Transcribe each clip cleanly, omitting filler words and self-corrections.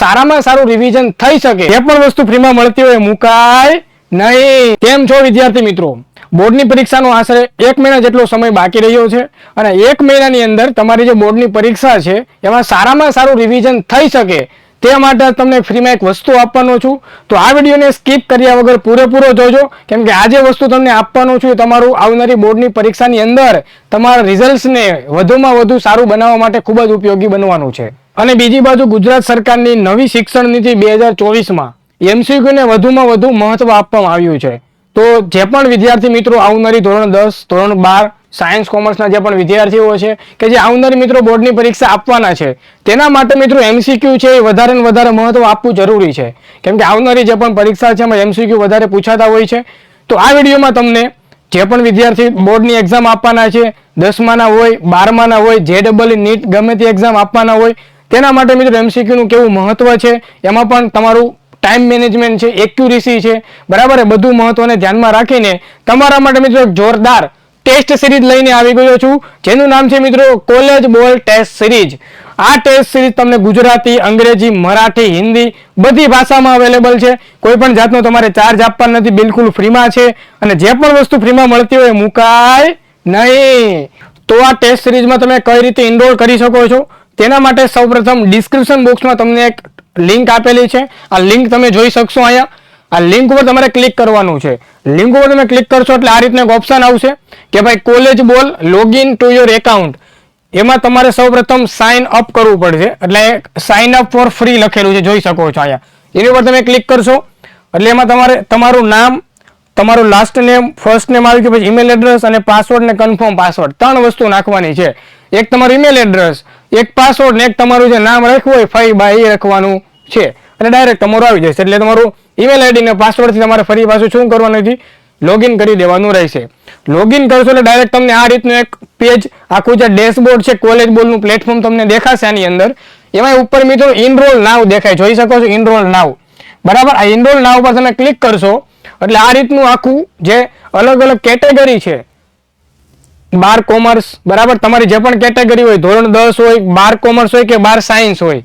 સારામાં સારું રિવિઝન થઈ શકે એ પણ વસ્તુ ફ્રીમાં મળતી હોય મુકાય નહીં. કેમ છો વિદ્યાર્થી મિત્રો? બોર્ડની પરીક્ષાનો આશરે 1 મહિના જેટલો સમય બાકી રહ્યો છે અને 1 મહિનાની અંદર તમારી જે બોર્ડની પરીક્ષા છે એમાં સારામાં સારું રિવિઝન થઈ શકે તે માટે તમને ફ્રીમાં એક વસ્તુ આપવાનો છું. તો આ વિડીયોને સ્કીપ કર્યા વગર પૂરેપૂરો જોજો, કેમ કે આ જે વસ્તુ તમને આપવાનો છું એ તમારું આવનારી બોર્ડની પરીક્ષાની અંદર તમારા રિઝલ્ટ્સને વધુમાં વધુ સારું બનાવવા માટે ખૂબ જ ઉપયોગી બનવાનું છે. અને બીજી બાજુ ગુજરાત સરકારની નવી શિક્ષણ નીતિ 2024માં એમસીક્યુને વધુમાં વધુ મહત્વ આપવામાં આવ્યું છે. તો જે પણ વિદ્યાર્થી મિત્રો આવનારી ધોરણ 10, ધોરણ 12 સાયન્સ કોમર્સના જે પણ વિદ્યાર્થીઓ છે કે જે આવનારી મિત્રો બોર્ડની પરીક્ષા આપવાના છે તેના માટે મિત્રો એમસીક્યુ છે એ વધારે ને વધારે મહત્વ આપવું જરૂરી છે, કેમ કે આવનારી જે પણ પરીક્ષા છે એમાં એમસીક્યુ વધારે પૂછાતા હોય છે. તો આ વિડીયોમાં તમને જે પણ વિદ્યાર્થી બોર્ડની એક્ઝામ આપવાના છે, 10માના હોય, 12માના હોય, JEE નીટ ગમે તે એક્ઝામ આપવાના હોય તેના માટે મિત્રો એમસીક્યુનું કેવું મહત્વ છે, એમાં પણ તમારું ટાઈમ મેનેજમેન્ટ છે, એક્યુરેસી છે, બરાબર, બધું મહત્વને ધ્યાનમાં રાખીને તમારા માટે મિત્રો જોરદાર ટેસ્ટ સિરીઝ લઈને આવી ગયો છું, જેનું નામ છે મિત્રો કોલેજ બોર્ડ ટેસ્ટ સિરીઝ. આ ટેસ્ટ સિરીઝ તમને ગુજરાતી, અંગ્રેજી, મરાઠી, હિન્દી બધી ભાષામાં અવેલેબલ છે. કોઈ પણ જાતનો તમારે ચાર્જ આપવાનો નથી, બિલકુલ ફ્રીમાં છે અને જે પણ વસ્તુ ફ્રીમાં મળતી હોય મુકાય નહીં. તો આ ટેસ્ટ સિરીઝમાં તમે કઈ રીતે એનરોલ કરી શકો છો તેના માટે સૌપ્રથમ ડિસ્ક્રિપ્શન બોક્સમાં તમને એક લિંક આપેલી છે. આ લિંક તમે જોઈ શકશો અહીંયા. આ લિંક ઉપર તમારે ક્લિક કરવાનું છે. લિંક ઉપર તમે ક્લિક કરશો એટલે આ રીતનું એક ઓપ્શન આવશે કે ભાઈ કોલેજ બોલ લોગિન ટુ યોર એકાઉન્ટ. એમાં તમારે સૌપ્રથમ સાઇન અપ કરવું પડશે, એટલે સાઇન અપ ફોર ફ્રી લખેલું છે, જોઈ શકો છો અહીંયા. એની ઉપર તમે ક્લિક કરશો એટલે એમાં તમારે તમારું નામ, તમારું લાસ્ટ નેમ, ફર્સ્ટ નેમ આવી ગયું, પછી ઈમેલ એડ્રેસ અને પાસવર્ડ ને કન્ફર્મ પાસવર્ડ 3 વસ્તુ નાખવાની છે. એક તમારું ઈમેલ એડ્રેસ, એક પાસવર્ડ ને એક તમારું જે નામ રાખ્યું હોય ફઈ બાઈ એ લખવાનું છે અને ડાયરેક્ટ તમારું આવી જશે. એટલે તમારું ઈમેલ આઈડી ને પાસવર્ડથી તમારે ફરી પાછું શું કરવાનું નથી, લોગિન કરી દેવાનું રહેશે. લોગિન કરશો એટલે ડાયરેક્ટ તમને આ રીતનું એક પેજ, આખું જે ડેશબોર્ડ છે કોલેજ બોર્ડનું પ્લેટફોર્મ તમને દેખાશે આની અંદર. એમાં ઉપર મિત્રો ઇનરોલ નાવ દેખાય, જોઈ શકો છો ઇનરોલ નાવ, બરાબર. આ ઇનરોલ નાવ પર તમે ક્લિક કરશો એટલે આ રીતનું આખું જે અલગ અલગ કેટેગરી છે, 12 કોમર્સ, બરાબર, તમારી જે પણ કેટેગરી હોય, ધોરણ 10 હોય, 12 કોમર્સ હોય કે 12 સાયન્સ હોય,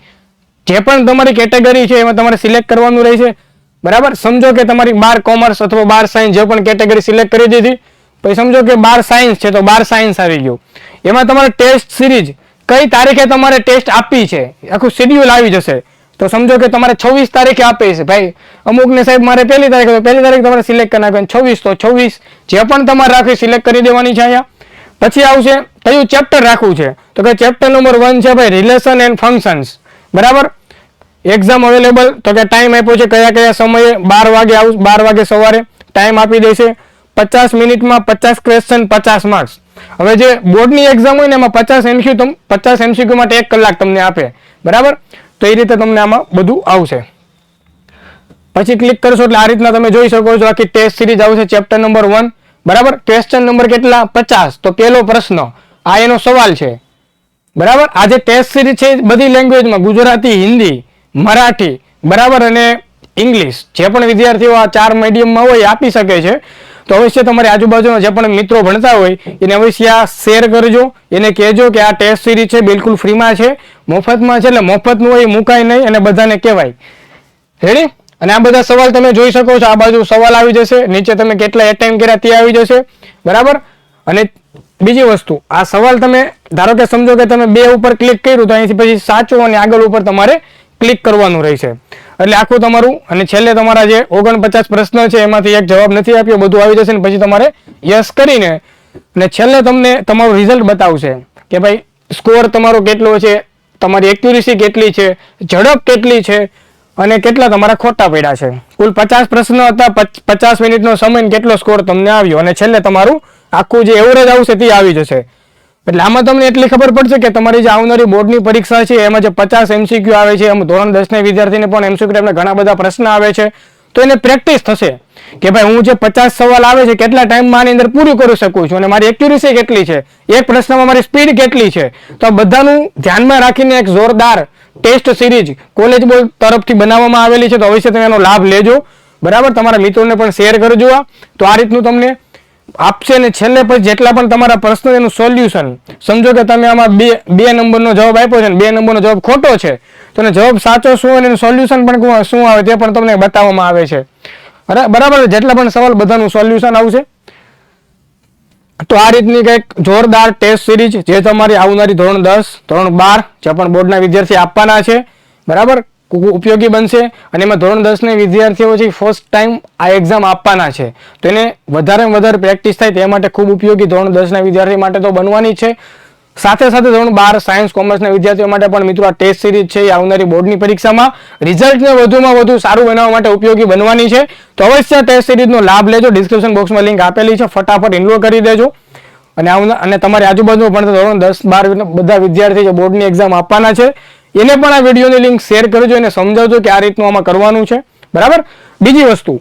જે પણ તમારી કેટેગરી છે એમાં તમારે સિલેક્ટ કરવાનું રહેશે, બરાબર. સમજો કે તમારી 12 કોમર્સ અથવા 12 સાયન્સ જે પણ કેટેગરી સિલેક્ટ કરી દીધી, પછી સમજો કે 12 સાયન્સ છે તો 12 સાયન્સ આવી ગયું. એમાં તમારે ટેસ્ટ સિરીઝ કઈ તારીખે તમારે ટેસ્ટ આપી છે આખું શેડ્યુલ આવી જશે. તો સમજો કે તમારે 26 તારીખે આપે છે, ભાઈ અમુકને સાહેબ મારે 1લી તારીખે, તો 1લી તારીખ તમારે સિલેક્ટ કરી નાખવાની, 26 તો 26 જે પણ તમારે રાખી સિલેક્ટ કરી દેવાની છે અહીંયા. પછી આવશે કયું ચેપ્ટર રાખવું છે, તો કે ચેપ્ટર નંબર 1 છે ભાઈ રિલેશન એન્ડ ફંક્શન્સ, બરાબર. એક્ઝામ અવેલેબલ, તો કે ટાઈમ આપ્યો છે કયા કયા સમયે, 12 વાગે 12 વાગે સવારે ટાઈમ આપી દેશે. 50 મિનિટમાં 50 ક્વેશ્ચન 50 માર્ક્સ. હવે જે બોર્ડની એક્ઝામ હોય ને એમાં 50 એમસીક્યુ માટે 1 કલાક તમને આપે, બરાબર. તો એ રીતે તમને આમાં બધું આવશે. પછી ક્લિક કરશો એટલે આ રીતના તમે જોઈ શકો છો આખી ટેસ્ટ સિરીઝ આવશે. ચેપ્ટર નંબર 1, બરાબર. ક્વેશ્ચન નંબર કેટલા? 50. તો પહેલો પ્રશ્ન આ એનો સવાલ છે, બરાબર. આ જે ટેસ્ટ સિરીઝ છે બધી લેંગ્વેજમાં, ગુજરાતી, હિન્દી, મરાઠી, બરાબર, અને ઇંગ્લિશ, જે પણ વિદ્યાર્થીઓ આ 4 મીડિયમમાં હોય આપી શકે છે. તો અવશ્ય તમારી આજુબાજુના જે પણ મિત્રો ભણતા હોય એને અવશ્ય આ શેર કરજો, એને કહેજો કે આ ટેસ્ટ સિરીઝ છે બિલકુલ ફ્રીમાં છે, મફતમાં છે, એટલે મફતનું હોય મુકાય નહીં અને બધાને કહેવાય. રેડી? અને આ બધા સવાલ તમે જોઈ શકો છો, આ બાજુ સવાલ આવી જશે, નીચે તમે કેટલા એટેમ્પ કર્યા તે આવી જશે, બરાબર. અને બીજી વસ્તુ, આ સવાલ તમે ધારો કે સમજો કે તમે 2 ઉપર ક્લિક કર્યું તો અહીંથી પછી સાચું અને આગળ ઉપર તમારે ક્લિક કરવાનું રહેશે. એટલે આખું તમારું, અને છેલ્લે તમારા જે 49 પ્રશ્ન છે એમાંથી એક જવાબ નથી આપ્યો, બધું આવી જશે ને પછી તમારે યસ કરીને અને છેલ્લે તમને તમારું રિઝલ્ટ બતાવશે કે ભાઈ સ્કોર તમારો કેટલો છે, તમારી એક્યુરેસી કેટલી છે, ઝડપ કેટલી છે અને કેટલા તમારા ખોટા પડ્યા છે. કુલ 50 પ્રશ્ન હતા, 50 મિનિટનો સમય, કેટલો સ્કોર તમને આવ્યો અને છેલ્લે તમારું આખું જે એવરેજ આવશે તે આવી જશે. એટલે આમાં તમને એટલી ખબર પડશે કે તમારી જે આવનારી બોર્ડની પરીક્ષા છે એમાં જે 50 એમસીક્યુ આવે છે, એમ ધોરણ 10ના વિદ્યાર્થીને પણ એમસીક્યુ ટાઈપના ઘણા બધા પ્રશ્ન આવે છે, તો એને પ્રેક્ટિસ થશે કે ભાઈ હું જે 50 સવાલ આવે છે કેટલા ટાઈમમાં આની અંદર પૂરું કરી શકું છું અને મારી એક્યુરેસી કેટલી છે, એક પ્રશ્નમાં મારી સ્પીડ કેટલી છે. તો આ બધાનું ધ્યાનમાં રાખીને એક જોરદાર ટેસ્ટ સિરીઝ કોલેજ બોર્ડ તરફથી બનાવવામાં આવેલી છે. તો અવશ્ય તમે એનો લાભ લેજો, બરાબર. તમારા મિત્રોને પણ શેર કરજો. તો આ રીતનું તમને આપશે ને છેલ્લે પછી જેટલા પણ તમારા પ્રશ્નો એનું સોલ્યુશન, સમજો કે તમે આમાં બે નંબરનો જવાબ આપ્યો છે ને 2 નંબરનો જવાબ ખોટો છે, તો એને જવાબ સાચો શું અને એનું સોલ્યુશન પણ શું આવે તે પણ તમને બતાવવામાં આવે છે. બરાબર, જેટલા પણ સવાલ બધાનું સોલ્યુશન આવશે. તો આ રીતની કંઈક જોરદાર ટેસ્ટ સિરીઝ જે તમારી આવનારી ધોરણ 10, ધોરણ 12 જે પણ બોર્ડના વિદ્યાર્થી આપવાના છે, બરાબર, ઉપયોગી બનશે. અને એમાં ધોરણ 10 ના વિદ્યાર્થીઓ છે ફર્સ્ટ ટાઈમ આ એક્ઝામ આપવાના છે, તો એને વધારેમાં વધારે પ્રેક્ટિસ થાય તે માટે ખૂબ ઉપયોગી ધોરણ 10 ના વિદ્યાર્થી માટે તો બનવાની છે. સાથે સાથે ધોરણ 12 સાયન્સ કોમર્સના વિદ્યાર્થીઓ માટે પણ મિત્રો આ ટેસ્ટ સિરીઝ છે એ આવનારી બોર્ડની પરીક્ષામાં રિઝલ્ટને વધુમાં વધુ સારું બનાવવા માટે ઉપયોગી બનવાની છે. તો અવશ્ય ટેસ્ટ સિરીઝનો લાભ લેજો. ડિસ્ક્રિપ્શન બોક્સમાં લિંક આપેલી છે, ફટાફટ ઇનરોલ કરી દેજો. અને તમારી આજુબાજુ પણ ધોરણ 10, 12 બધા વિદ્યાર્થી જે બોર્ડની એક્ઝામ આપવાના છે એને પણ આ વિડીયોની લિંક શેર કરજો, એને સમજાવજો કે આ રીતનું આમાં કરવાનું છે. બરાબર. બીજી વસ્તુ,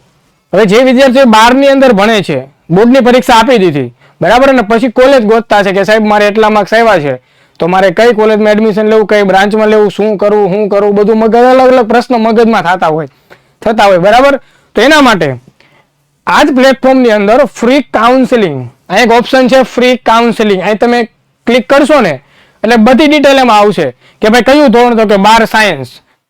હવે જે વિદ્યાર્થીઓ 12 ની અંદર ભણે છે, બોર્ડની પરીક્ષા આપી દીધી, બરાબર, અને પછી કોલેજ ગોતતા છે કે સાહેબ મારે એટલા માર્ક્સ આવ્યા છે તો મારે કઈ કોલેજમાં એડમિશન લેવું, કઈ બ્રાન્ચમાં લેવું, શું કરવું, બધું મગજ અલગ અલગ પ્રશ્ન મગજમાં થતા હોય, બરાબર. તો એના માટે આ જ પ્લેટફોર્મની અંદર ફ્રી કાઉન્સેલિંગ, અહીં એક ઓપ્શન છે ફ્રી કાઉન્સેલિંગ, અહીં તમે ક્લિક કરશો ને એટલે બધી ડિટેલ એમાં આવશે કે ભાઈ કયું ધોરણ, તો કે 12 સાયન્સ,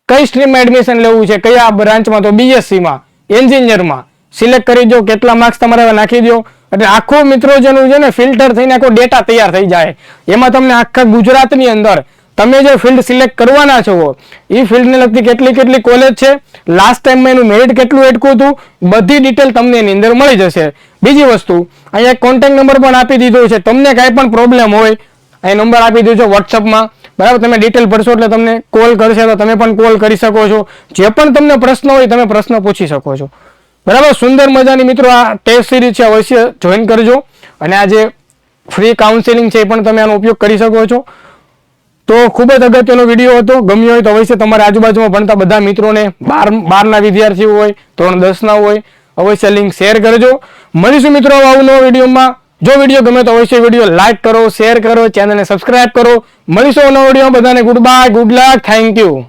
કઈ સ્ટ્રીમમાં એડમિશન લેવું છે, કયા બ્રાન્ચમાં, તો બીએસસીમાં, એન્જિનિયરમાં સિલેક્ટ કરી દો, કેટલા માર્ક્સ તમારે નાખી દો, એટલે આખું મિત્રો જેનું છે ને ફિલ્ટર થઈને આખો ડેટા તૈયાર થઈ જાય. એમાં તમને આખા ગુજરાતની અંદર તમે જે ફિલ્ડ સિલેક્ટ કરવાના છો એ ફિલ્ડને લગતી કેટલી કોલેજ છે, લાસ્ટ ટાઈમમાં એનું મેરિટ કેટલું એટકું હતું, બધી ડિટેલ તમને એની અંદર મળી જશે. બીજી વસ્તુ, અહીંયા કોન્ટેક્ટ નંબર પણ આપી દીધો છે, તમને કાંઈ પણ પ્રોબ્લેમ હોય અહીં નંબર આપી દીધો વોટ્સઅપમાં, બરાબર, તમે ડિટેલ ભરશો એટલે તમને કોલ કરશે તો તમે પણ કોલ કરી શકો છો. જે પણ તમને પ્રશ્ન હોય તમે પ્રશ્ન પૂછી શકો છો. બરાબર. સુંદર મજાની મિત્રો આ ટેસ્ટ સિરીઝ છે, અવશ્ય જોઈન કરજો. અને આ જે ફ્રી કાઉન્સેલિંગ છે એ પણ તમે આનો ઉપયોગ કરી શકો છો. તો ખૂબ જ અગત્યનો વિડીયો હતો. ગમ્યો હોય તો અવશ્ય તમારા આજુબાજુમાં ભણતા બધા મિત્રોને 12 વિદ્યાર્થીઓ હોય, ધોરણ 10 ના હોય, અવશ્ય લિંક શેર કરજો. મળીશું મિત્રો આવનો વિડીયોમાં. જો વિડીયો ગમે તો અવશ્ય વિડીયો લાઈક કરો, શેર કરો, ચેનલને સબસ્ક્રાઇબ કરો. મળીશું નવો વિડીયો. બધાને good bye, good luck, thank you.